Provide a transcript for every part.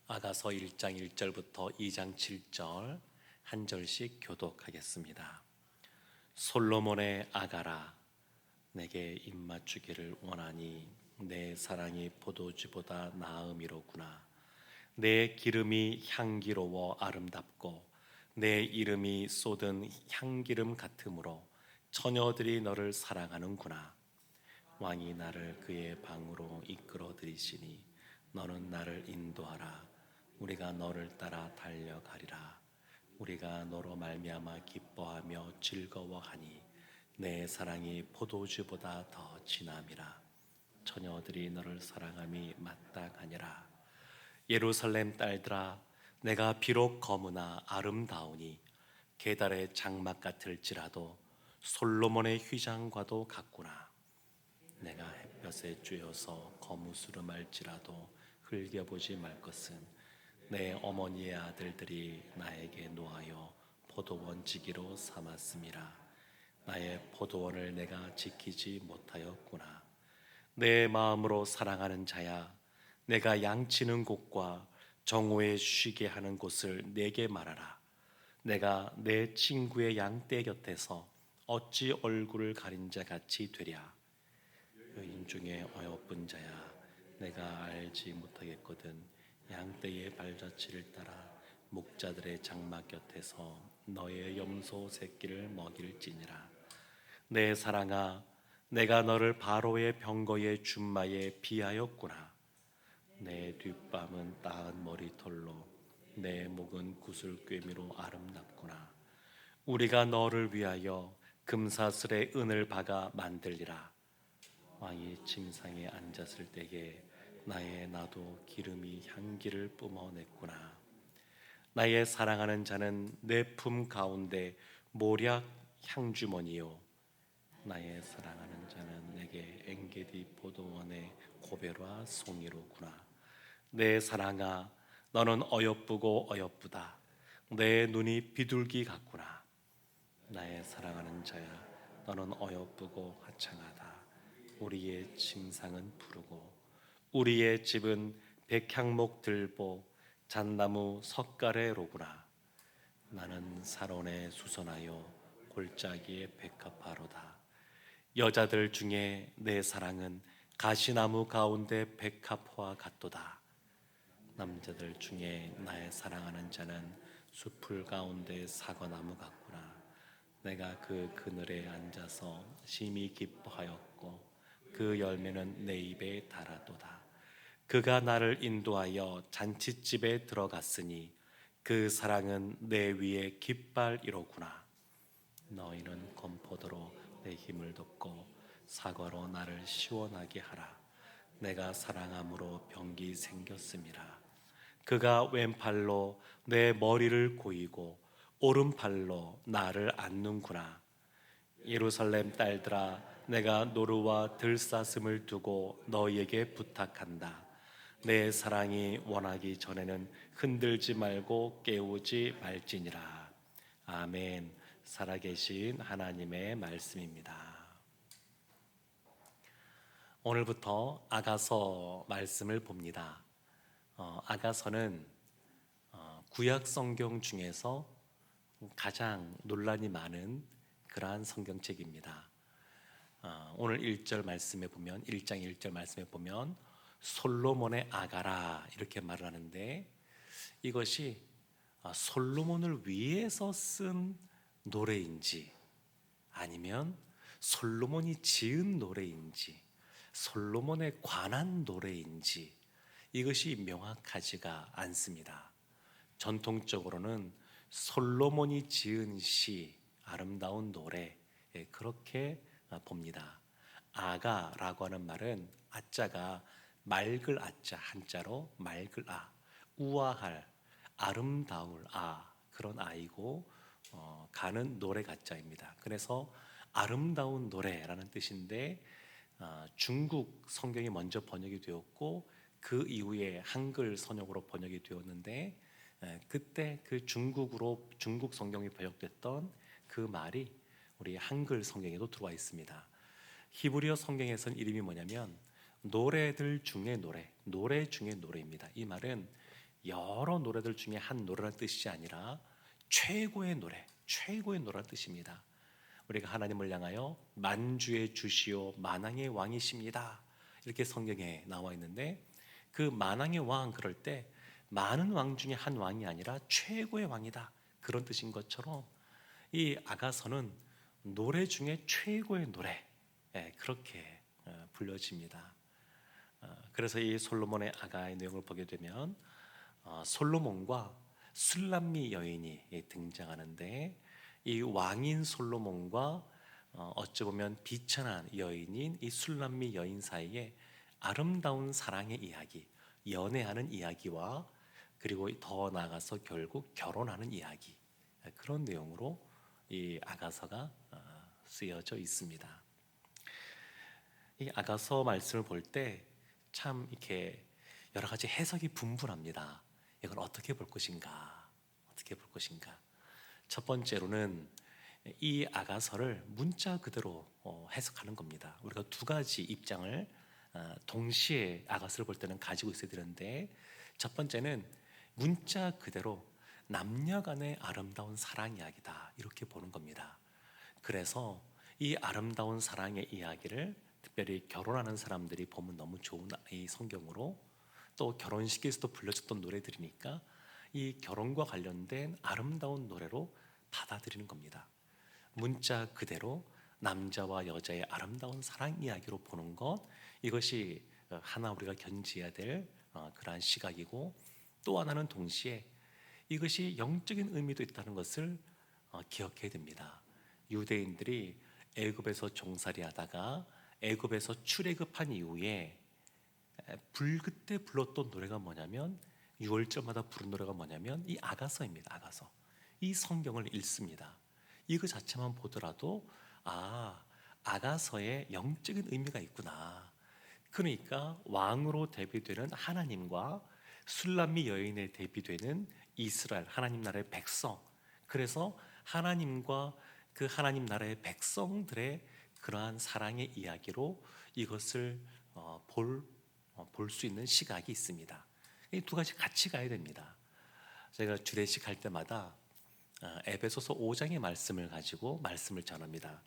아가서 1장 1절부터 2장 7절 한 절씩 교독하겠습니다. 솔로몬의 아가라, 내게 입맞추기를 원하니 내 사랑이 포도주보다 나음이로구나. 내 기름이 향기로워 아름답고 내 이름이 쏟은 향기름 같으므로 처녀들이 너를 사랑하는구나. 왕이 나를 그의 방으로 이끌어 들이시니 너는 나를 인도하라. 우리가 너를 따라 달려가리라. 우리가 너로 말미암아 기뻐하며 즐거워하니 내 사랑이 포도주보다 더 진함이라. 처녀들이 너를 사랑함이 마땅하니라. 예루살렘 딸들아, 내가 비록 검으나 아름다우니 게달의 장막 같을지라도 솔로몬의 휘장과도 같구나. 내가 햇볕에 쬐어서 거무스름할지라도 흘겨보지 말 것은 내 어머니의 아들들이 나에게 놓아여 포도원 지기로 삼았음이라. 나의 포도원을 내가 지키지 못하였구나. 내 마음으로 사랑하는 자야, 내가 양치는 곳과 정오에 쉬게 하는 곳을 내게 말하라. 내가 내 친구의 양떼 곁에서 어찌 얼굴을 가린 자 같이 되랴. 여인 중에 어여쁜 자야, 내가 알지 못하겠거든. 양떼의 발자취를 따라 목자들의 장막 곁에서 너의 염소 새끼를 먹일지니라. 내 사랑아, 내가 너를 바로의 병거의 준마에 비하였구나. 내 뒷밤은 따은 머리털로 내 목은 구슬꿰미로 아름답구나. 우리가 너를 위하여 금사슬에 은을 박아 만들리라. 왕이 침상에 앉았을 때에 나의 나도 기름이 향기를 뿜어냈구나. 나의 사랑하는 자는 내 품 가운데 모략 향주머니요, 나의 사랑하는 자는 내게 엔게디 포도원의 고베라 송이로구나. 내 사랑아, 너는 어여쁘고 어여쁘다. 내 눈이 비둘기 같구나. 나의 사랑하는 자야, 너는 어여쁘고 화창하다. 우리의 침상은 푸르고 우리의 집은 백향목 들보 잣나무 석가래로구나. 나는 사론에 수선하여 골짜기에 백합화로다. 여자들 중에 내 사랑은 가시나무 가운데 백합화 같도다. 남자들 중에 나의 사랑하는 자는 숲풀 가운데 사과나무 같구나. 내가 그 그늘에 앉아서 심히 기뻐하였고 그 열매는 내 입에 달았도다. 그가 나를 인도하여 잔치집에 들어갔으니 그 사랑은 내 위에 깃발이로구나. 너희는 건포도로 내 힘을 돋고 사과로 나를 시원하게 하라. 내가 사랑함으로 병기 생겼음이라. 그가 왼팔로 내 머리를 고이고 오른팔로 나를 안는구나. 예루살렘 딸들아, 내가 노루와 들사슴을 두고 너희에게 부탁한다. 내 사랑이 원하기 전에는 흔들지 말고 깨우지 말지니라. 아멘. 살아계신 하나님의 말씀입니다. 오늘부터 아가서 말씀을 봅니다. 아가서는 구약 성경 중에서 가장 논란이 많은 그러한 성경책입니다. 오늘 1절 말씀에 보면 1장 1절 말씀에 보면 솔로몬의 아가라 이렇게 말을 하는데, 이것이 솔로몬을 위해서 쓴 노래인지 아니면 솔로몬이 지은 노래인지 솔로몬에 관한 노래인지 이것이 명확하지가 않습니다. 전통적으로는 솔로몬이 지은 시, 아름다운 노래, 그렇게 봅니다. 아가라고 하는 말은 아자가 맑을 아자, 한자로 맑을 아, 우아할, 아름다울 아, 그런 아이고 가는 노래 가자입니다. 그래서 아름다운 노래라는 뜻인데 중국 성경이 먼저 번역이 되었고 그 이후에 한글 선역으로 번역이 되었는데, 그때 그 중국 성경이 번역됐던 그 말이 우리 한글 성경에도 들어와 있습니다. 히브리어 성경에서는 이름이 뭐냐면 노래들 중에 노래, 노래 중에 노래입니다. 이 말은 여러 노래들 중에 한 노래라는 뜻이 아니라 최고의 노래, 최고의 노래라는 뜻입니다. 우리가 하나님을 향하여 만주의 주시오 만왕의 왕이십니다, 이렇게 성경에 나와 있는데, 그 만왕의 왕, 그럴 때 많은 왕 중에 한 왕이 아니라 최고의 왕이다, 그런 뜻인 것처럼 이 아가서는 노래 중에 최고의 노래, 그렇게 불려집니다. 그래서 이 솔로몬의 아가의 내용을 보게 되면 솔로몬과 술람미 여인이 등장하는데, 이 왕인 솔로몬과 어찌 보면 비천한 여인인 이 술람미 여인 사이에 아름다운 사랑의 이야기, 연애하는 이야기와 그리고 더 나아가서 결국 결혼하는 이야기, 그런 내용으로 이 아가서가 쓰여져 있습니다. 이 아가서 말씀을 볼 때 참 이렇게 여러 가지 해석이 분분합니다. 이걸 어떻게 볼 것인가, 어떻게 볼 것인가. 첫 번째로는 이 아가서를 문자 그대로 해석하는 겁니다. 우리가 두 가지 입장을 동시에 아가서를 볼 때는 가지고 있어야 되는데, 첫 번째는 문자 그대로 남녀 간의 아름다운 사랑 이야기다, 이렇게 보는 겁니다. 그래서 이 아름다운 사랑의 이야기를 특별히 결혼하는 사람들이 보면 너무 좋은 이 성경으로, 또 결혼식에서도 불려졌던 노래들이니까 이 결혼과 관련된 아름다운 노래로 받아들이는 겁니다. 문자 그대로 남자와 여자의 아름다운 사랑 이야기로 보는 것, 이것이 하나 우리가 견지해야 될 그러한 시각이고, 또 하나는 동시에 이것이 영적인 의미도 있다는 것을 기억해야 됩니다. 유대인들이 애굽에서 종살이하다가 애굽에서 출애굽한 이후에 불그 때 불렀던 노래가 뭐냐면, 6월절마다 부른 노래가 뭐냐면 이 아가서입니다. 아가서. 이 성경을 읽습니다. 이거 자체만 보더라도 아가서에 영적인 의미가 있구나. 그러니까 왕으로 대비되는 하나님과 술람미 여인에 대비되는 이스라엘, 하나님 나라의 백성, 그래서 하나님과 그 하나님 나라의 백성들의 그러한 사랑의 이야기로 이것을 볼 수 있는 시각이 있습니다. 이 두 가지 같이 가야 됩니다. 제가 주례식 할 때마다 에베소서 5장의 말씀을 가지고 말씀을 전합니다.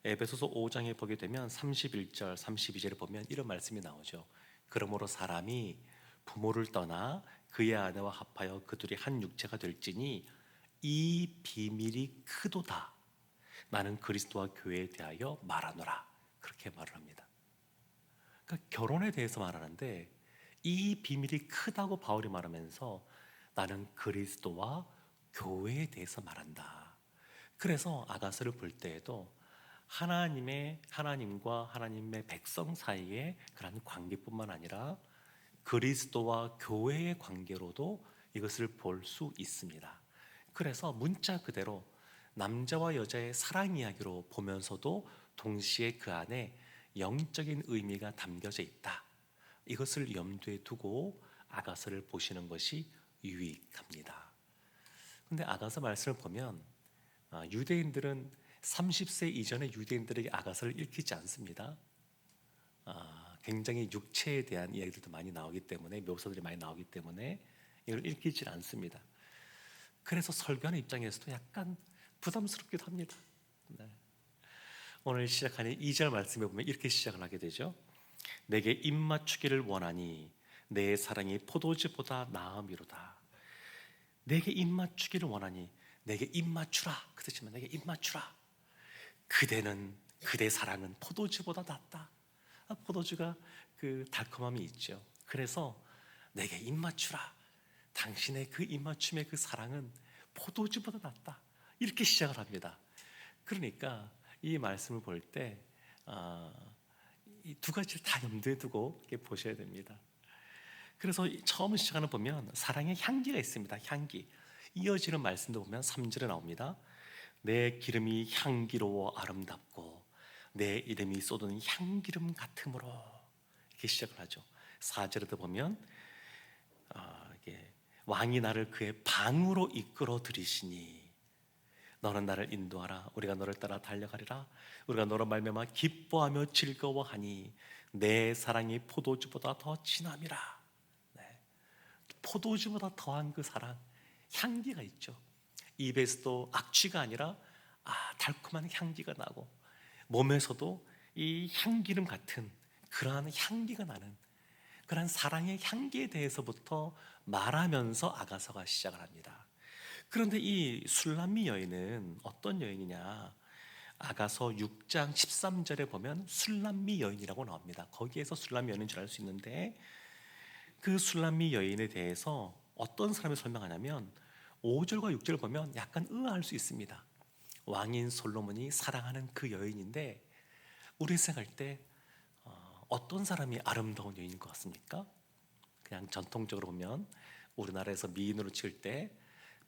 에베소서 5장에 보게 되면 31절, 32절에 보면 이런 말씀이 나오죠. 그러므로 사람이 부모를 떠나 그의 아내와 합하여 그둘이 한 육체가 될지니 이 비밀이 크도다. 나는 그리스도와 교회에 대하여 말하노라. 그렇게 말을 합니다. 그러니까 결혼에 대해서 말하는데 이 비밀이 크다고 바울이 말하면서 나는 그리스도와 교회에 대해서 말한다. 그래서 아가서를 볼 때에도 하나님과 하나님의 백성 사이의 그런 관계뿐만 아니라 그리스도와 교회의 관계로도 이것을 볼 수 있습니다. 그래서 문자 그대로 남자와 여자의 사랑 이야기로 보면서도 동시에 그 안에 영적인 의미가 담겨져 있다. 이것을 염두에 두고 아가서를 보시는 것이 유익합니다. 근데 아가서 말씀을 보면 유대인들은 30세 이전의 유대인들에게 아가서를 읽히지 않습니다. 굉장히 육체에 대한 이야기들도 많이 나오기 때문에, 묘사들이 많이 나오기 때문에 이걸 읽히지 않습니다. 그래서 설교하는 입장에서도 약간 부담스럽기도 합니다. 네. 오늘 시작하는 2절 말씀에 보면 이렇게 시작을 하게 되죠. 내게 입맞추기를 원하니 내 사랑이 포도주보다 나음이로다. 내게 입맞추기를 원하니, 내게 입맞추라. 그 뜻이면 내게 입맞추라. 그대 사랑은 포도주보다 낫다. 포도주가 그 달콤함이 있죠. 그래서 내게 입맞추라. 당신의 그 입맞춤의 그 사랑은 포도주보다 낫다. 이렇게 시작을 합니다. 그러니까 이 말씀을 볼 때 이 두 가지를 다 염두에 두고 이렇게 보셔야 됩니다. 그래서 처음 시작하는 보면 사랑의 향기가 있습니다. 향기. 이어지는 말씀도 보면 3절에 나옵니다. 내 기름이 향기로워 아름답고 내 이름이 쏟은 향기름 같으므로, 이렇게 시작을 하죠. 4절에도 보면 왕이 나를 그의 방으로 이끌어 들이시니 너는 나를 인도하라. 우리가 너를 따라 달려가리라. 우리가 너로 말미암아 기뻐하며 즐거워하니 내 사랑이 포도주보다 더 진함이라. 네. 포도주보다 더한 그 사랑, 향기가 있죠. 입에서도 악취가 아니라 달콤한 향기가 나고 몸에서도 이 향기름 같은 그러한 향기가 나는 그러한 사랑의 향기에 대해서부터 말하면서 아가서가 시작을 합니다. 그런데 이 술람미 여인은 어떤 여인이냐? 아가서 6장 13절에 보면 술람미 여인이라고 나옵니다. 거기에서 술람미 여인인 줄 알 수 있는데 그 술람미 여인에 대해서 어떤 사람이 설명하냐면 5절과 6절을 보면 약간 의아할 수 있습니다. 왕인 솔로몬이 사랑하는 그 여인인데 우리 생각할 때 어떤 사람이 아름다운 여인인 것 같습니까? 그냥 전통적으로 보면 우리나라에서 미인으로 치울 때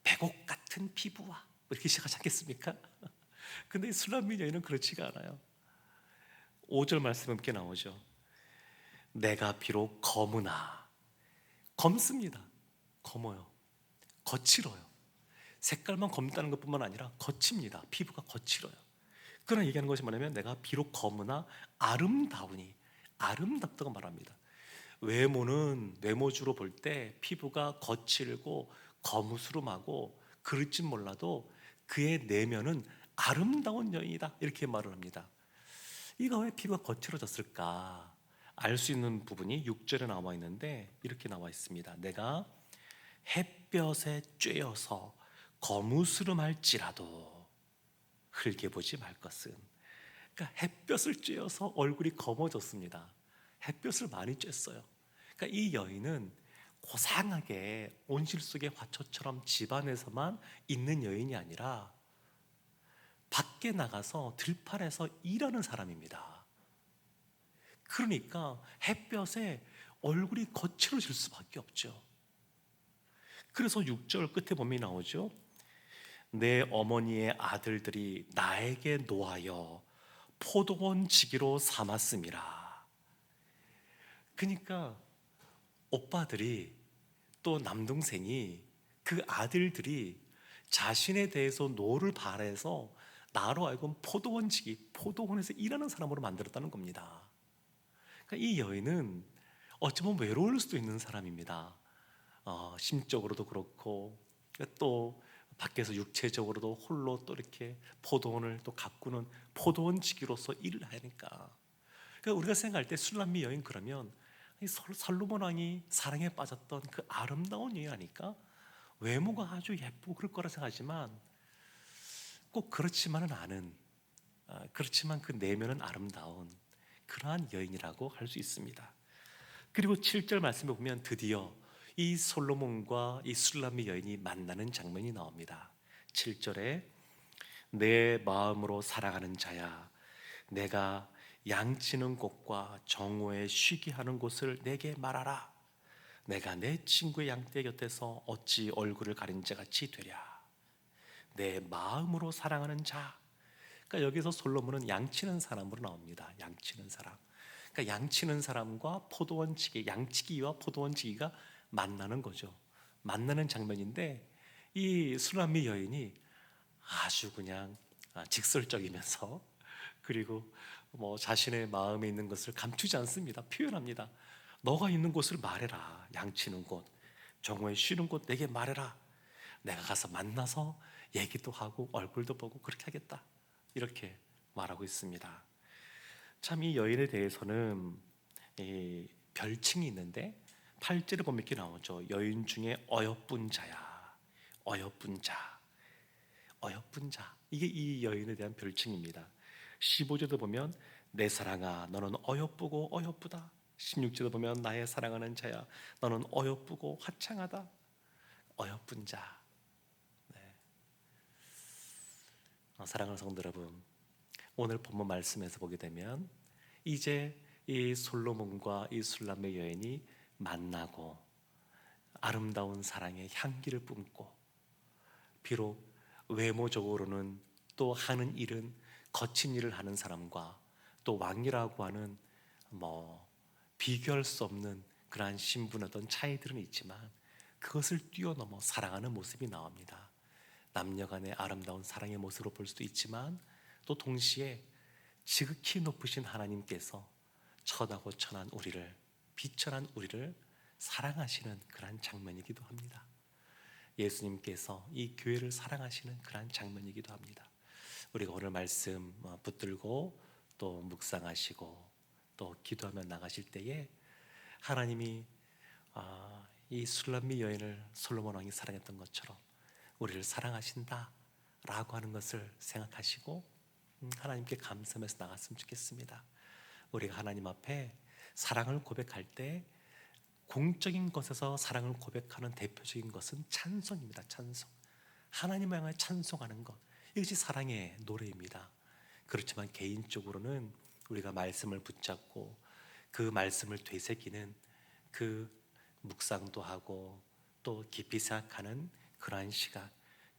백옥 같은 피부와 이렇게 시작하지 않겠습니까? 근데 이 술람미 여인은 그렇지가 않아요. 5절 말씀에 이렇게 나오죠. 내가 비록 검으나 검습니다. 검어요. 거칠어요. 색깔만 검다는 것뿐만 아니라 거칩니다. 피부가 거칠어요. 그러나 얘기하는 것이 뭐냐면 내가 비록 검으나 아름다우니 아름답다고 말합니다. 외모는 외모주로 볼 때 피부가 거칠고 거무스름하고 그럴진 몰라도 그의 내면은 아름다운 여인이다 이렇게 말을 합니다. 이가 왜 피부가 거칠어졌을까? 알 수 있는 부분이 6절에 나와 있는데 이렇게 나와 있습니다. 내가 햇볕에 쬐어서 거무스름할지라도 흘게 보지 말 것은, 그러니까 햇볕을 쬐어서 얼굴이 검어졌습니다. 햇볕을 많이 쬐어요. 그러니까 이 여인은 고상하게 온실 속의 화초처럼 집안에서만 있는 여인이 아니라 밖에 나가서 들판에서 일하는 사람입니다. 그러니까 햇볕에 얼굴이 거칠어질 수밖에 없죠. 그래서 6절 끝에 보면 나오죠. 내 어머니의 아들들이 나에게 노하여 포도원 지기로 삼았음이라. 그러니까 오빠들이 또 남동생이 그 아들들이 자신에 대해서 노를 바라서 나로 하여금 포도원 지기, 포도원에서 일하는 사람으로 만들었다는 겁니다. 그러니까 이 여인은 어쩌면 외로울 수도 있는 사람입니다. 심적으로도 그렇고 또 밖에서 육체적으로도 홀로 또 이렇게 포도원을 또 가꾸는 포도원지기로서 일을 하니까. 그러니까 우리가 생각할 때 술람미 여인 그러면 솔로몬 왕이 사랑에 빠졌던 그 아름다운 여인 아닐까? 외모가 아주 예쁘고 그럴 거라 생각하지만 꼭 그렇지만은 않은, 그렇지만 그 내면은 아름다운 그러한 여인이라고 할 수 있습니다. 그리고 7절 말씀에 보면 드디어 이 솔로몬과 이 술람미 여인이 만나는 장면이 나옵니다. 7절에 내 마음으로 사랑하는 자야, 내가 양치는 곳과 정오에 쉬게 하는 곳을 내게 말하라. 내가 내 친구의 양떼 곁에서 어찌 얼굴을 가린 자 같이 되랴. 내 마음으로 사랑하는 자. 그러니까 여기서 솔로몬은 양치는 사람으로 나옵니다. 양치는 사람. 그러니까 양치는 사람과 포도원지기, 양치기와 포도원지기가 만나는 거죠. 만나는 장면인데 이 수람미 여인이 아주 그냥 직설적이면서 그리고 뭐 자신의 마음에 있는 것을 감추지 않습니다. 표현합니다. 너가 있는 곳을 말해라. 양치는 곳, 정오에 쉬는 곳 내게 말해라. 내가 가서 만나서 얘기도 하고 얼굴도 보고 그렇게 하겠다. 이렇게 말하고 있습니다. 참 이 여인에 대해서는 이 별칭이 있는데 8절에 보면 이렇게 나오죠. 여인 중에 어여쁜 자야. 어여쁜 자. 어여쁜 자. 이게 이 여인에 대한 별칭입니다. 15절도 보면 내 사랑아 너는 어여쁘고 어여쁘다. 16절도 보면 나의 사랑하는 자야 너는 어여쁘고 화창하다. 어여쁜 자. 네. 사랑하는 성도 여러분, 오늘 본문 말씀에서 보게 되면 이제 이 솔로몬과 이 술람의 여인이 만나고 아름다운 사랑의 향기를 뿜고 비록 외모적으로는 또 하는 일은 거친 일을 하는 사람과 또 왕이라고 하는 비교할 수 없는 그러한 신분 어떤 차이들은 있지만 그것을 뛰어넘어 사랑하는 모습이 나옵니다. 남녀간의 아름다운 사랑의 모습으로 볼 수도 있지만 또 동시에 지극히 높으신 하나님께서 천하고 천한 우리를 비천한 우리를 사랑하시는 그러한 장면이기도 합니다. 예수님께서 이 교회를 사랑하시는 그러한 장면이기도 합니다. 우리가 오늘 말씀 붙들고 또 묵상하시고 또 기도하며 나가실 때에 하나님이 이 술람미 여인을 솔로몬 왕이 사랑했던 것처럼 우리를 사랑하신다라고 하는 것을 생각하시고 하나님께 감사하면서 나갔으면 좋겠습니다. 우리가 하나님 앞에 사랑을 고백할 때 공적인 것에서 사랑을 고백하는 대표적인 것은 찬송입니다. 찬송. 하나님을 향해 찬송하는 것, 이것이 사랑의 노래입니다. 그렇지만 개인적으로는 우리가 말씀을 붙잡고 그 말씀을 되새기는 그 묵상도 하고 또 깊이 생각하는 그러한 시간,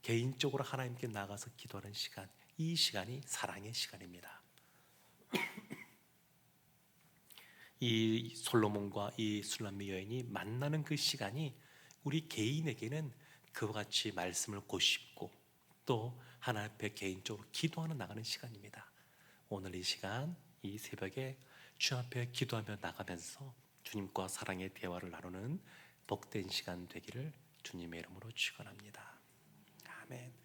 개인적으로 하나님께 나가서 기도하는 시간, 이 시간이 사랑의 시간입니다. 이 솔로몬과 이 술람미 여인이 만나는 그 시간이 우리 개인에게는 그와 같이 말씀을 고집고 또 하나님 앞에 개인적으로 기도하는 나가는 시간입니다. 오늘 이 시간, 이 새벽에 주 앞에 기도하며 나가면서 주님과 사랑의 대화를 나누는 복된 시간 되기를 주님의 이름으로 축원합니다. 아멘.